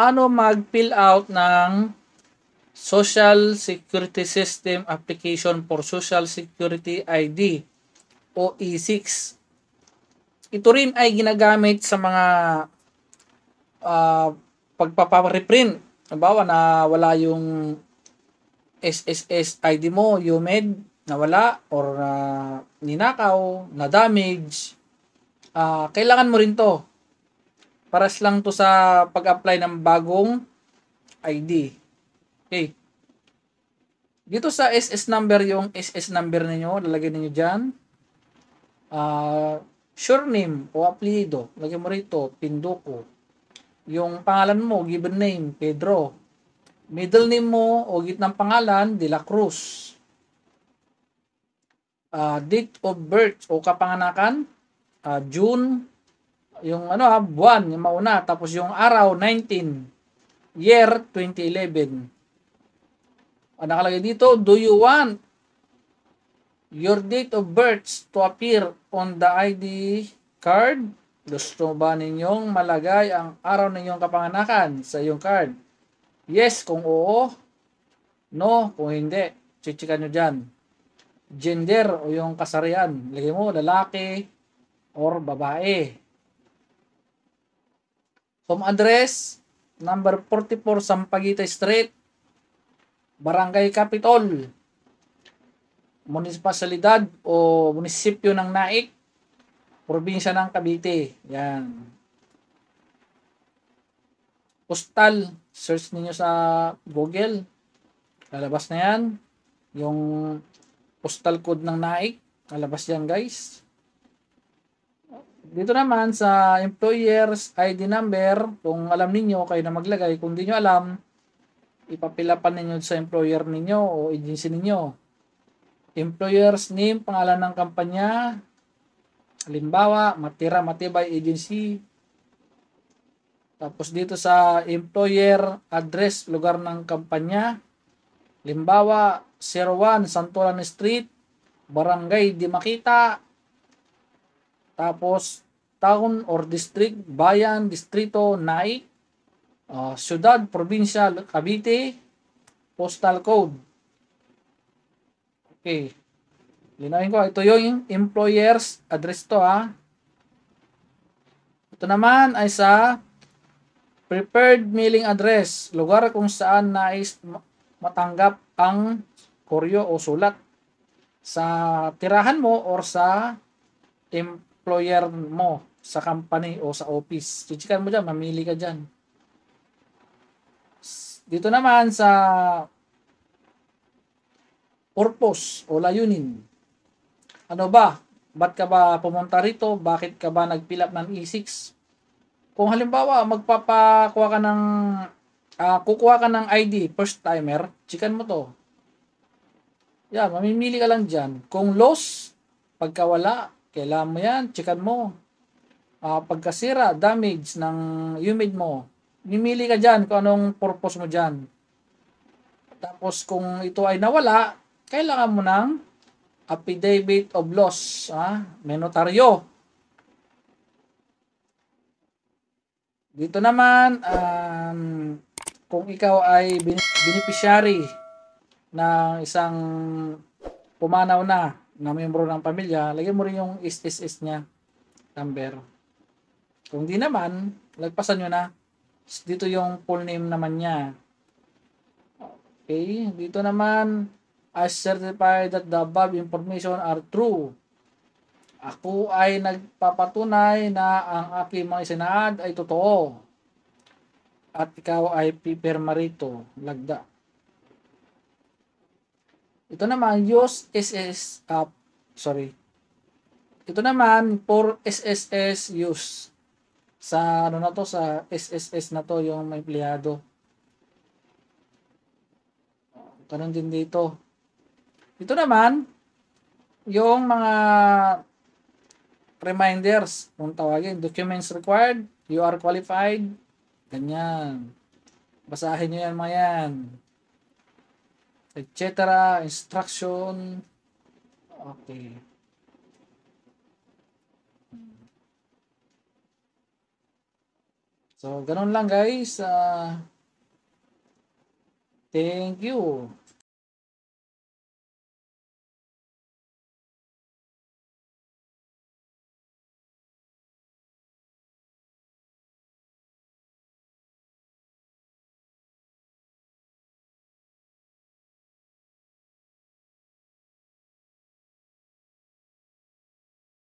Paano mag-fill out ng Social Security System Application for Social Security ID o E6? Ito rin ay ginagamit sa mga pagpapareprint. Halimbawa na wala yung SSS ID mo, UMED, nawala or ninakaw, na-damage. Kailangan mo rin to. Paras lang to sa pag-apply ng bagong ID. Okay. Dito sa SS number, yung SS number ninyo, lalagay ninyo dyan. Surname o apelyido, lagay mo rito, Pinduko. Yung pangalan mo, given name, Pedro. Middle name mo o gitnang pangalan, De La Cruz. Date of birth o kapanganakan, June, yung buwan, yung mauna, tapos yung araw, 19, year, 2011. Nakalagay dito, do you want your date of birth to appear on the ID card? Gusto ba ninyong malagay ang araw ninyong kapanganakan sa iyong card? Yes kung oo, no kung hindi. Chichikan nyo dyan. Gender o yung kasarian, lagay mo lalaki or babae. Home address, number 44 Sampaguita Street, Barangay Capitol, munisipalidad o munisipyo ng Naik, probinsya ng Cavite. Yan. Postal, search niyo sa Google. Lalabas na yan. Yung postal code ng Naik, lalabas yan guys. Dito naman sa employer's ID number, kung alam niyo kayo na maglagay. Kung di nyo alam, ipapilapan ninyo sa employer ninyo o agency ninyo. Employer's name, pangalan ng kampanya. Halimbawa, Matira Matibay Agency. Tapos dito sa employer address, lugar ng kampanya. Halimbawa, 01 Santolan Street, Barangay Di Makita. Tapos town or district, bayan, distrito, Naik. Syudad, probinsya, Cavite. Postal code. Okay. Linawin ko. Ito yung employer's address to ha. Ito naman ay sa prepared mailing address. Lugar kung saan nais matanggap ang koryo o sulat. Sa tirahan mo or sa employer mo. Sa company o sa office. Chichikan mo dyan. Mamili ka dyan. Dito naman sa purpose o layunin. Ano ba? Ba't ka ba pumunta rito? Bakit ka ba nag-fill up ng E6? Kung halimbawa, kukuha ka ng ID, first timer, chikan mo to. Yan, mamimili ka lang dyan. Kung loss, pagkawala, kailangan mo yan, chikan mo. Pagkasira, damage ng UMID mo, mimili ka dyan kung anong purpose mo dyan. Tapos kung ito ay nawala, kailangan mo ng affidavit of loss. May notaryo. Dito naman, kung ikaw ay beneficiary ng isang pumanaw na membro ng pamilya, lagyan mo rin yung SSS niya number. Kung di naman, lagpasan nyo na. Dito yung full name naman niya. Okay, dito naman, I certify that the above information are true. Ako ay nagpapatunay na ang aking mga isinaad ay totoo. At ikaw ay pipirma rito. Lagda. Ito naman, use SS, Ito naman, for SSS use. Sa sa SSS na to, yung may empleyado. Ganun din dito. Ito naman, yung mga reminders, kung tawagin, documents required, you are qualified, ganyan. Basahin nyo yan mga yan. Etc. Instruction. Okay. So, ganun lang guys. Thank you.